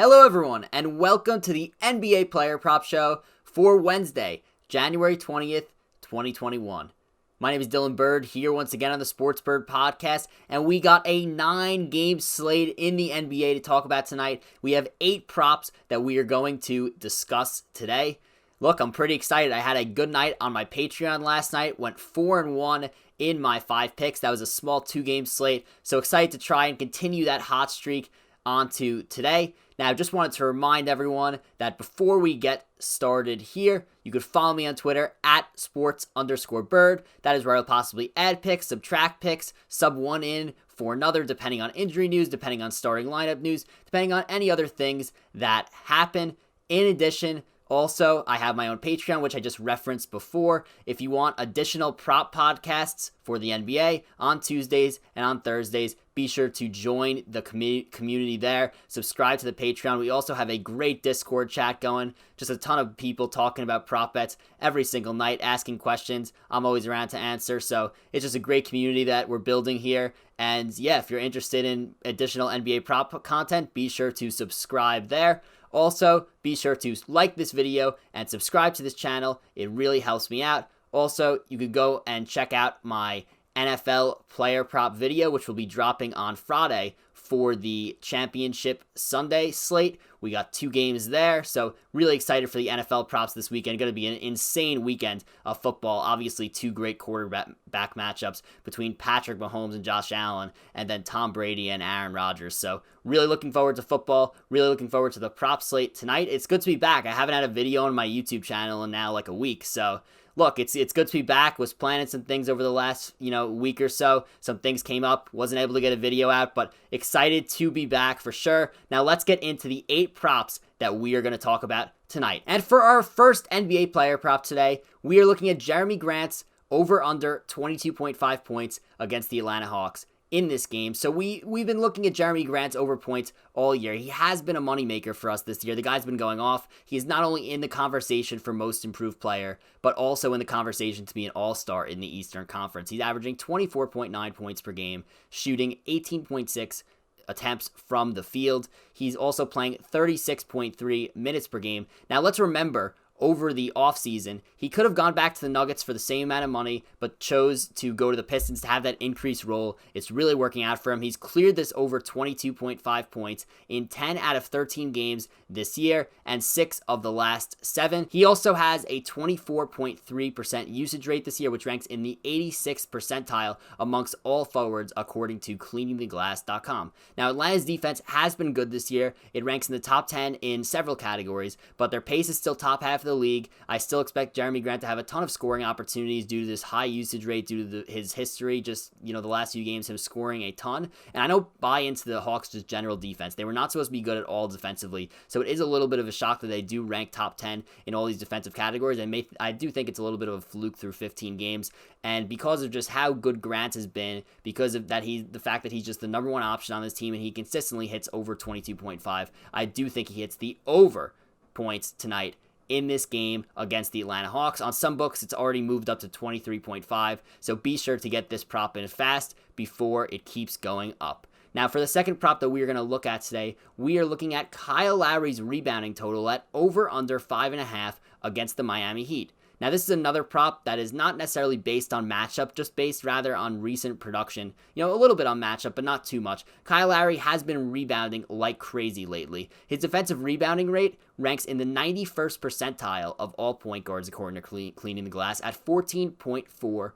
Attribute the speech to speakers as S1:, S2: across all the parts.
S1: Hello everyone, and welcome to the NBA Player Prop Show for Wednesday, January 20th, 2021. My name is Burd, here once again on the Sports Bird podcast, and we got a 9-game slate in the NBA to talk about tonight. We have 8 props that we are going to discuss today. Look, I'm pretty excited. I had a good night on my Patreon last night, went 4-1 in my 5 picks. That was a small 2-game slate, so excited to try and continue that hot streak onto today. Now, just wanted to remind everyone that before we get started here, you could follow me on Twitter at sports_bird. That is where I'll possibly add picks, subtract picks, sub one in for another, depending on injury news, depending on starting lineup news, depending on any other things that happen. In addition, also, I have my own Patreon, which I just referenced before. If you want additional prop podcasts for the NBA on Tuesdays and on Thursdays, be sure to join the community there. Subscribe to the Patreon. We also have a great Discord chat going. Just a ton of people talking about prop bets every single night, asking questions. I'm always around to answer. So it's just a great community that we're building here. And yeah, if you're interested in additional NBA prop content, be sure to subscribe there. Also, be sure to like this video and subscribe to this channel. It really helps me out. Also, you could go and check out my NFL player prop video, which will be dropping on Friday for the Championship Sunday slate. We got 2 games there, so really excited for the NFL props this weekend. Going to be an insane weekend of football. Obviously, 2 great quarterback matchups between Patrick Mahomes and Josh Allen, and then Tom Brady and Aaron Rodgers. So really looking forward to football, really looking forward to the prop slate tonight. It's good to be back. I haven't had a video on my YouTube channel in now like a week, so look, it's good to be back. Was planning some things over the last, week or so. Some things came up. Wasn't able to get a video out, but excited to be back for sure. Now let's get into the 8 props that we are going to talk about tonight. And for our first NBA player prop today, we are looking at Jeremy Grant's over under 22.5 points against the Atlanta Hawks in this game. So we've been looking at Jeremy Grant's over points all year. He has been a moneymaker for us this year. The guy's been going off. He is not only in the conversation for most improved player, but also in the conversation to be an all-star in the Eastern Conference. He's averaging 24.9 points per game, shooting 18.6 attempts from the field. He's also playing 36.3 minutes per game. Now let's remember, over the offseason, he could have gone back to the Nuggets for the same amount of money, but chose to go to the Pistons to have that increased role. It's really working out for him. He's cleared this over 22.5 points in 10 out of 13 games this year and 6 of the last 7. He also has a 24.3% usage rate this year, which ranks in the 86th percentile amongst all forwards, according to cleaningtheglass.com. Now, Atlanta's defense has been good this year. It ranks in the top 10 in several categories, but their pace is still top half of the league. I still expect Jeremy Grant to have a ton of scoring opportunities due to this high usage rate, due to his history, just, the last few games, him scoring a ton. And I don't buy into the Hawks' just general defense. They were not supposed to be good at all defensively, so it is a little bit of a shock that they do rank top 10 in all these defensive categories. I do think it's a little bit of a fluke through 15 games, and because of just how good Grant has been, because of that, the fact that he's just the number 1 option on this team, and he consistently hits over 22.5, I do think he hits the over points tonight in this game against the Atlanta Hawks. On some books, it's already moved up to 23.5, so be sure to get this prop in fast before it keeps going up. Now, for the second prop that we are going to look at today, we are looking at Kyle Lowry's rebounding total at over under 5.5 against the Miami Heat. Now, this is another prop that is not necessarily based on matchup, just based rather on recent production. A little bit on matchup, but not too much. Kyle Lowry has been rebounding like crazy lately. His defensive rebounding rate ranks in the 91st percentile of all point guards, according to Cleaning the Glass, at 14.4%.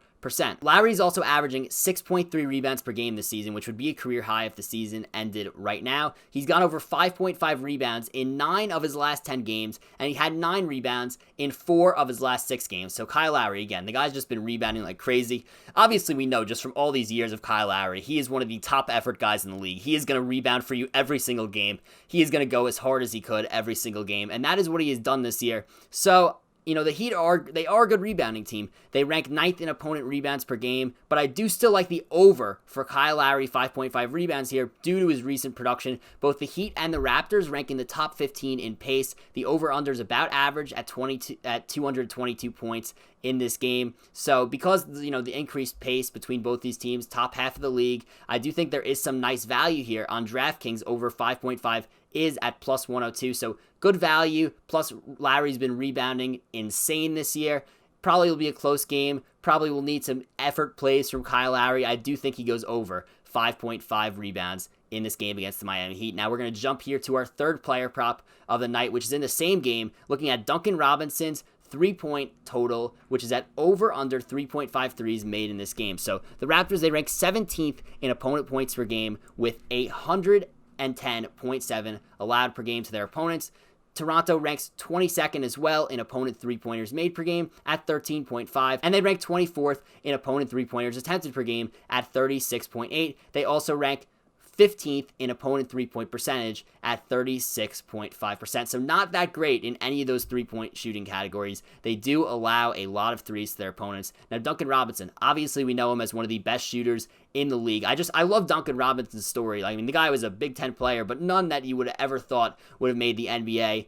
S1: Lowry's also averaging 6.3 rebounds per game this season, which would be a career high if the season ended right now. He's gone over 5.5 rebounds in 9 of his last 10 games, and he had 9 rebounds in 4 of his last 6 games. So Kyle Lowry, again, the guy's just been rebounding like crazy. Obviously, we know just from all these years of Kyle Lowry, he is one of the top effort guys in the league. He is going to rebound for you every single game. He is going to go as hard as he could every single game, and that is what he has done this year. So the Heat are a good rebounding team. They rank 9th in opponent rebounds per game, but I do still like the over for Kyle Lowry, 5.5 rebounds here due to his recent production. Both the Heat and the Raptors rank in the top 15 in pace. The over-under is about average at 222 points in this game. So because, the increased pace between both these teams, top half of the league, I do think there is some nice value here on DraftKings over 5.5 is at plus 102. So good value. Plus, Lowry's been rebounding insane this year. Probably will be a close game. Probably will need some effort plays from Kyle Lowry. I do think he goes over 5.5 rebounds in this game against the Miami Heat. Now we're going to jump here to our third player prop of the night, which is in the same game, looking at Duncan Robinson's 3-point total, which is at over under 3.5 threes made in this game. So the Raptors, they rank 17th in opponent points per game with 110.7 allowed per game to their opponents. Toronto ranks 22nd as well in opponent three-pointers made per game at 13.5, and they rank 24th in opponent three-pointers attempted per game at 36.8. They also rank 15th in opponent three-point percentage at 36.5%. So not that great in any of those three-point shooting categories. They do allow a lot of threes to their opponents. Now, Duncan Robinson, obviously we know him as one of the best shooters in the league. I love Duncan Robinson's story. I mean, the guy was a Big Ten player, but none that you would have ever thought would have made the NBA.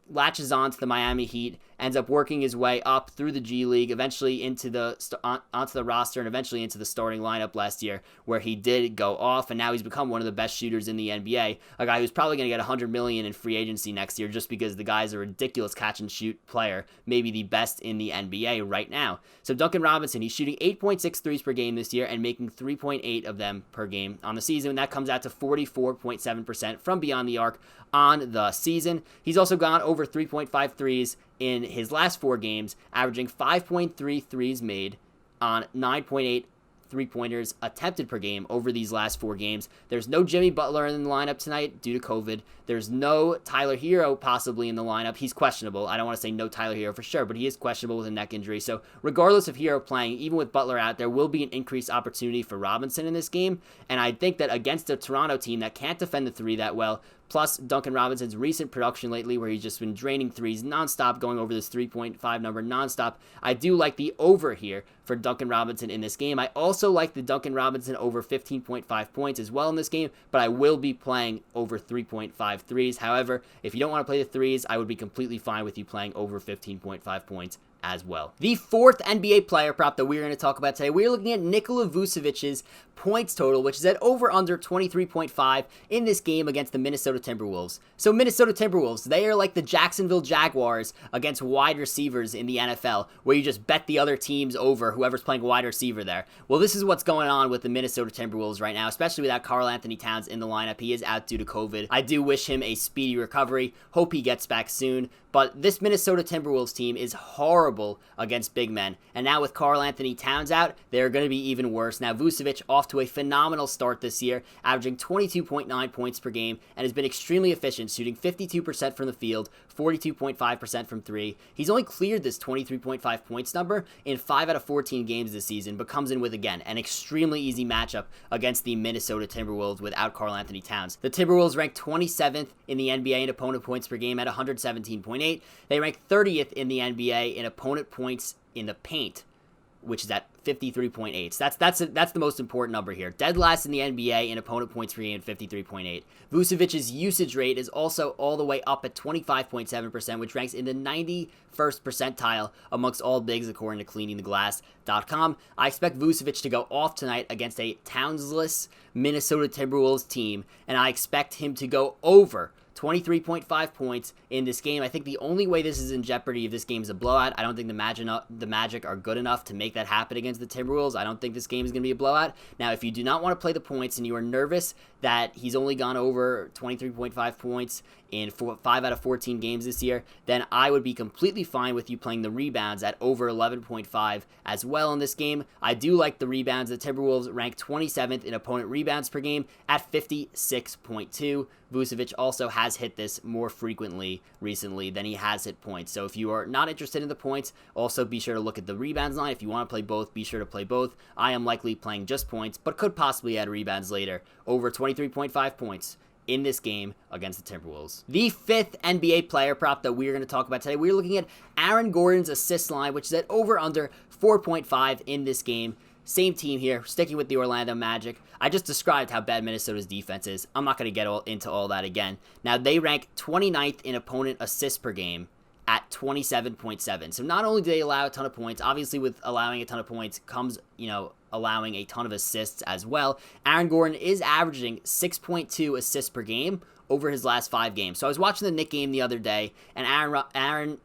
S1: Latches on to the Miami Heat, ends up working his way up through the G League, eventually onto the roster, and eventually into the starting lineup last year, where he did go off, and now he's become one of the best shooters in the NBA. A guy who's probably going to get $100 million in free agency next year, just because the guy's a ridiculous catch and shoot player, maybe the best in the NBA right now. So Duncan Robinson, he's shooting 8.6 threes per game this year and making 3.8 of them per game on the season, and that comes out to 44.7% from beyond the arc on the season. He's also gone over 3.5 threes in his last 4 games, averaging 5.3 threes made on 9.8 three-pointers attempted per game over these last 4 games. There's no Jimmy Butler in the lineup tonight due to COVID. There's no Tyler Hero possibly in the lineup. He's questionable. I don't want to say no Tyler Hero for sure, but he is questionable with a neck injury. So regardless of Hero playing, even with Butler out, there will be an increased opportunity for Robinson in this game. And I think that against a Toronto team that can't defend the three that well, plus Duncan Robinson's recent production lately where he's just been draining threes nonstop, going over this 3.5 number nonstop, I do like the over here for Duncan Robinson in this game. I also like the Duncan Robinson over 15.5 points as well in this game, but I will be playing over 3.5 threes. However, if you don't want to play the threes, I would be completely fine with you playing over 15.5 points as well. The fourth NBA player prop that we're going to talk about today, we're looking at Nikola Vucevic's points total, which is at over under 23.5 in this game against the Minnesota Timberwolves. So Minnesota Timberwolves, they are like the Jacksonville Jaguars against wide receivers in the NFL, where you just bet the other teams over whoever's playing wide receiver there. Well, this is what's going on with the Minnesota Timberwolves right now, especially without Karl Anthony Towns in the lineup. He is out due to COVID. I do wish him a speedy recovery. Hope he gets back soon. But this Minnesota Timberwolves team is horrible against big men. And now with Karl Anthony Towns out, they're going to be even worse. Now Vucevic off to a phenomenal start this year, averaging 22.9 points per game, and has been extremely efficient, shooting 52% from the field, 42.5% from three. He's only cleared this 23.5 points number in 5 out of 14 games this season, but comes in with, again, an extremely easy matchup against the Minnesota Timberwolves without Karl Anthony Towns. The Timberwolves rank 27th in the NBA in opponent points per game at 117.8. They rank 30th in the NBA in opponent points in the paint, which is at 53.8. So that's the most important number here. Dead last in the NBA in opponent points per game at 53.8. Vucevic's usage rate is also all the way up at 25.7%, which ranks in the 91st percentile amongst all bigs according to cleaningtheglass.com. I expect Vucevic to go off tonight against a Townsless Minnesota Timberwolves team, and I expect him to go over 23.5 points in this game. I think the only way this is in jeopardy if this game is a blowout. I don't think the Magic are good enough to make that happen against the Timberwolves. I don't think this game is going to be a blowout. Now, if you do not want to play the points and you are nervous that he's only gone over 23.5 points in 5 out of 14 games this year, then I would be completely fine with you playing the rebounds at over 11.5 as well in this game. I do like the rebounds. The Timberwolves rank 27th in opponent rebounds per game at 56.2. Vucevic also has hit this more frequently recently than he has hit points. So if you are not interested in the points, also be sure to look at the rebounds line. If you want to play both, be sure to play both. I am likely playing just points, but could possibly add rebounds later. Over 23.5 points in this game against the Timberwolves. The fifth NBA player prop that we're going to talk about today, we're looking at Aaron Gordon's assist line, which is at over under 4.5 in this game. Same team here, sticking with the Orlando Magic. I just described how bad Minnesota's defense is. I'm not going to get into all that again. Now, they rank 29th in opponent assists per game at 27.7. So not only do they allow a ton of points, obviously with allowing a ton of points comes, allowing a ton of assists as well. Aaron Gordon is averaging 6.2 assists per game over his last 5 games. So I was watching the Knicks game the other day, and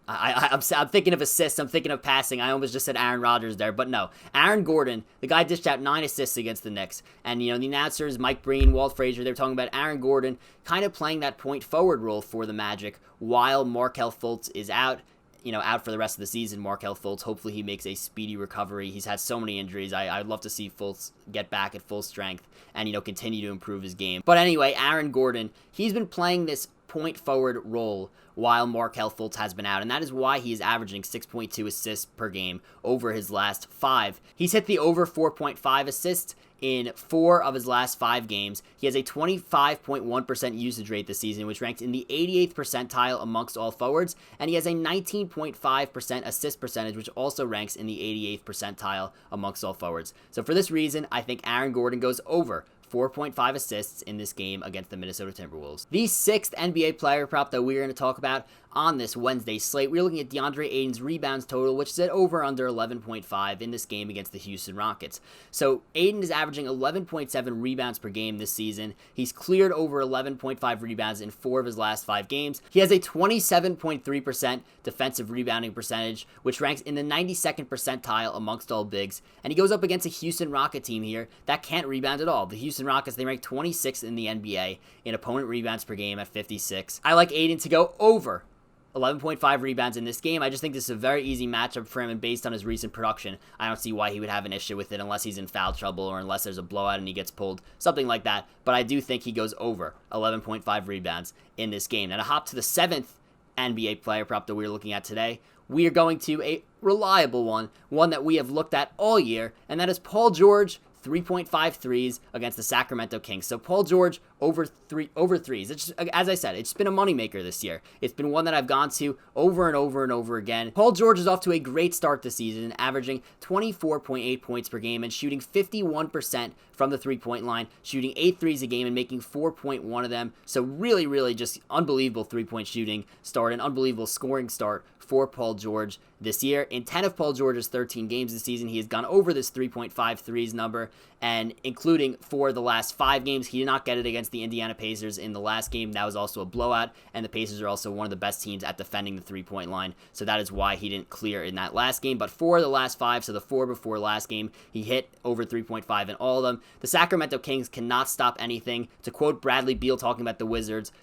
S1: I'm thinking of assists, I'm thinking of passing. I almost just said Aaron Rodgers there, but no. Aaron Gordon, the guy dished out 9 assists against the Knicks. And, the announcers, Mike Breen, Walt Frazier, they were talking about Aaron Gordon kind of playing that point forward role for the Magic while Markelle Fultz is out. Out for the rest of the season. Markelle Fultz, hopefully he makes a speedy recovery. He's had so many injuries. I'd love to see Fultz get back at full strength and, continue to improve his game. But anyway, Aaron Gordon, he's been playing this point forward role while Markelle Fultz has been out, and that is why he is averaging 6.2 assists per game over his last 5. He's hit the over 4.5 assists in 4 of his last 5 games. He has a 25.1% usage rate this season, which ranks in the 88th percentile amongst all forwards, and he has a 19.5% assist percentage, which also ranks in the 88th percentile amongst all forwards. So for this reason, I think Aaron Gordon goes over 4.5 assists in this game against the Minnesota Timberwolves. The 6th NBA player prop that we're going to talk about on this Wednesday slate, we're looking at DeAndre Ayton's rebounds total, which is at over under 11.5 in this game against the Houston Rockets. So Ayton is averaging 11.7 rebounds per game this season. He's cleared over 11.5 rebounds in 4 of his last 5 games. He has a 27.3% defensive rebounding percentage, which ranks in the 92nd percentile amongst all bigs. And he goes up against a Houston Rocket team here that can't rebound at all. The Houston Rockets, they rank 26th in the NBA in opponent rebounds per game at 56. I like Ayton to go over 11.5 rebounds in this game. I just think this is a very easy matchup for him, and based on his recent production, I don't see why he would have an issue with it unless he's in foul trouble or unless there's a blowout and he gets pulled, something like that. But I do think he goes over 11.5 rebounds in this game. Now to hop to the 7th NBA player prop that we're looking at today, we are going to a reliable one that we have looked at all year, and that is Paul George 3.5 threes against the Sacramento Kings. So Paul George over threes. It's just, as I said, it's been a moneymaker this year. It's been one that I've gone to over and over and over again. Paul George is off to a great start this season, averaging 24.8 points per game and shooting 51% from the three-point line, shooting 8 threes a game and making 4.1 of them. So really, really just unbelievable three-point shooting start, an unbelievable scoring start for Paul George this year. In 10 of Paul George's 13 games this season, he has gone over this 3.5 threes number, and including for the last 5 games, he did not get it against the Indiana Pacers in the last game. That was also a blowout, and the Pacers are also one of the best teams at defending the three-point line, so that is why he didn't clear in that last game. But for the last 5, so the 4 before last game, he hit over 3.5 in all of them. The Sacramento Kings cannot stop anything. To quote Bradley Beal talking about the Wizards,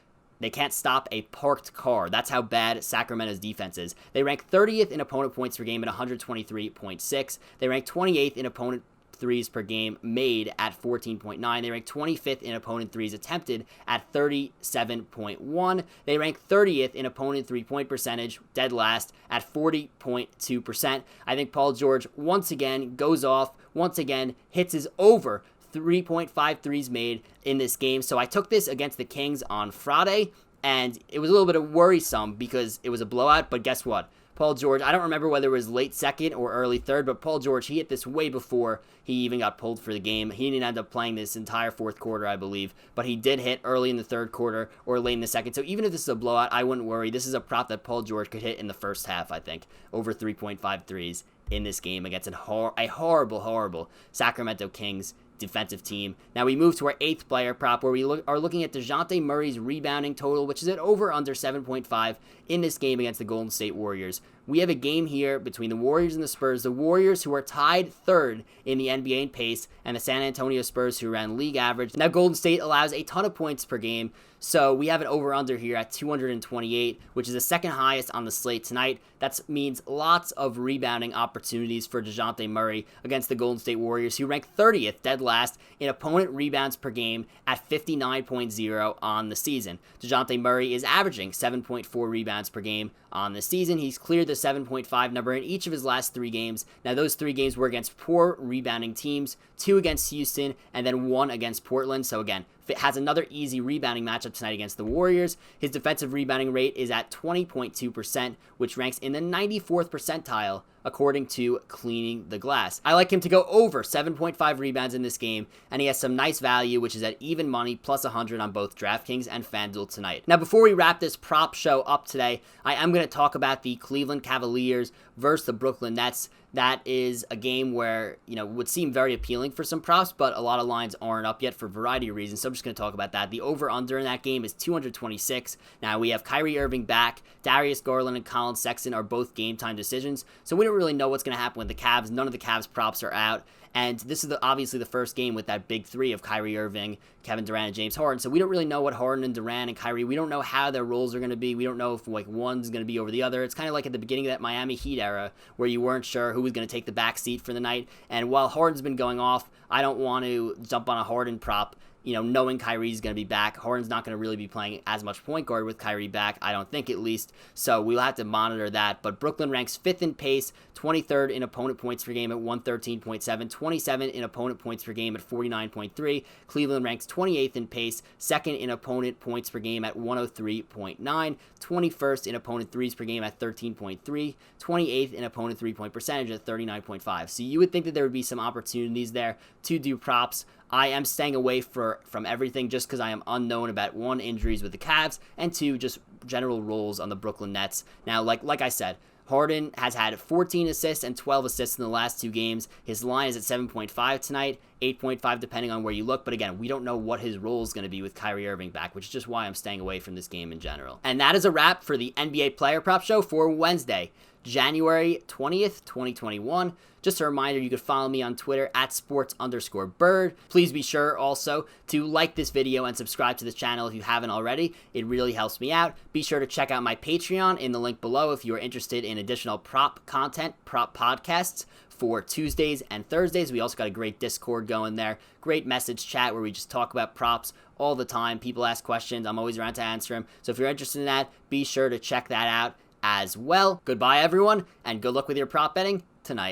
S1: they can't stop a parked car. That's how bad Sacramento's defense is. They rank 30th in opponent points per game at 123.6. They rank 28th in opponent threes per game made at 14.9. They rank 25th in opponent threes attempted at 37.1. They rank 30th in opponent three-point percentage, dead last, at 40.2%. I think Paul George once again goes off, once again hits his over 3.5 threes made in this game. So I took this against the Kings on Friday, and it was a little bit of worrisome because it was a blowout, but guess what? Paul George, I don't remember whether it was late second or early third, but Paul George, he hit this way before he even got pulled for the game. He didn't end up playing this entire fourth quarter, I believe, but he did hit early in the third quarter or late in the second. So even if this is a blowout, I wouldn't worry. This is a prop that Paul George could hit in the first half, I think, over 3.5 threes in this game against a horrible Sacramento Kings defensive team. Now we move to our 8th player prop, where we are looking at DeJounte Murray's rebounding total, which is at over under 7.5 in this game against the Golden State Warriors. We have a game here between the Warriors and the Spurs. The Warriors, who are tied 3rd in the NBA in pace, and the San Antonio Spurs, who ran league average. Now Golden State allows a ton of points per game, so we have an over-under here at 228, which is the second highest on the slate tonight. That means lots of rebounding opportunities for DeJounte Murray against the Golden State Warriors, who rank 30th, dead last, in opponent rebounds per game at 59.0 on the season. DeJounte Murray is averaging 7.4 rebounds per game on the season. He's cleared the 7.5 number in each of his last 3 games. Now, those 3 games were against poor rebounding teams, 2 against Houston, and then 1 against Portland. So again, has another easy rebounding matchup tonight against the Warriors. His defensive rebounding rate is at 20.2%, which ranks in the 94th percentile according to Cleaning the Glass. I like him to go over 7.5 rebounds in this game, and he has some nice value, which is at even money, plus 100 on both DraftKings and FanDuel tonight. Now, before we wrap this prop show up today, I am going to talk about the Cleveland Cavaliers versus the Brooklyn Nets. that is a game where, would seem very appealing for some props, but a lot of lines aren't up yet for a variety of reasons. So I'm just going to talk about that. The over-under in that game is 226. Now, we have Kyrie Irving back. Darius Garland and Colin Sexton are both game-time decisions. So we don't really know what's going to happen with the Cavs. None of the Cavs props are out. And this is obviously the first game with that big three of Kyrie Irving, Kevin Durant, and James Harden. So we don't really know what Harden and Durant and Kyrie, we don't know how their roles are going to be. We don't know if one's going to be over the other. It's kind of like at the beginning of that Miami Heat era where you weren't sure who was going to take the back seat for the night. And while Harden's been going off, I don't want to jump on a Harden prop, knowing Kyrie's going to be back. Harden's not going to really be playing as much point guard with Kyrie back, I don't think, at least. So we'll have to monitor that. But Brooklyn ranks 5th in pace, 23rd in opponent points per game at 113.7, 27th in opponent points per game at 49.3. Cleveland ranks 28th in pace, 2nd in opponent points per game at 103.9, 21st in opponent threes per game at 13.3, 28th in opponent three-point percentage at 39.5. So you would think that there would be some opportunities there to do props. I am staying away from everything just because I am unknown about, 1, injuries with the Cavs, and 2, just general roles on the Brooklyn Nets. Now, like I said, Harden has had 14 assists and 12 assists in the last 2 games. His line is at 7.5 tonight, 8.5 depending on where you look. But again, we don't know what his role is going to be with Kyrie Irving back, which is just why I'm staying away from this game in general. And that is a wrap for the NBA Player Prop Show for Wednesday, January 20th, 2021. Just a reminder, you can follow me on Twitter at sports_Burd. Please be sure also to like this video and subscribe to this channel if you haven't already. It really helps me out. Be sure to check out my Patreon in the link below if you are interested in additional prop content, prop podcasts for Tuesdays and Thursdays. We also got a great Discord going there. Great message chat where we just talk about props all the time. People ask questions. I'm always around to answer them. So if you're interested in that, be sure to check that out as well. Goodbye, everyone, and good luck with your prop betting tonight.